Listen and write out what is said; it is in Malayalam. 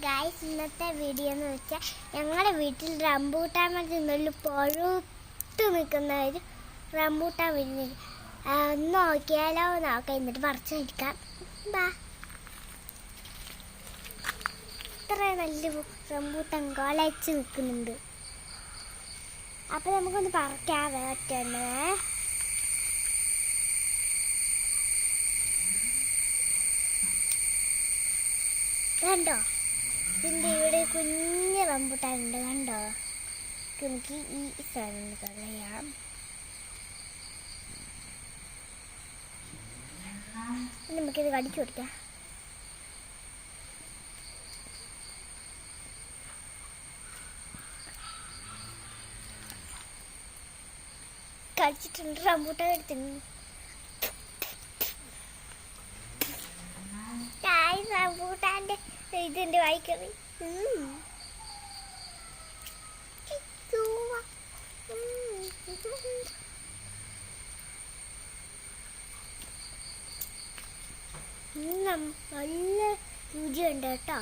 ഗായ്സ്, ഇന്നത്തെ വീഡിയോ എന്ന് വെച്ചാൽ ഞങ്ങളുടെ വീട്ടിൽ റംബൂട്ടാൻ മരത്തിൽ പൊഴുത്ത് നിൽക്കുന്ന ഒരു റംബൂട്ടാൻ വിരിഞ്ഞ് നോക്കിയാലോ നോക്കാം. എന്നിട്ട് പറിച്ചു കഴിക്കാം. ബാ, ഇത്ര നല്ല റംബൂട്ടാൻ കൊലച്ച് നിൽക്കുന്നുണ്ട്. അപ്പം നമുക്കൊന്ന് പറിക്കാവേ ഒറ്റ. കണ്ടോ, ഇതിൻ്റെ ഇവിടെ കുഞ്ഞ് റംബൂട്ടാൻ ഉണ്ട്. കണ്ടോ, നമുക്ക് ഈ സ്ഥലം കളയാം. നമുക്കിത് കടിച്ചു കൊടുക്കാം. കടിച്ചിട്ടുണ്ട്, റംബൂട്ടാൻ എടുത്തിരുന്നു. റംബൂട്ടാൻ്റെ ഇതിൻ്റെ വായിക്കറി നല്ല രുചിയുണ്ട് കേട്ടോ.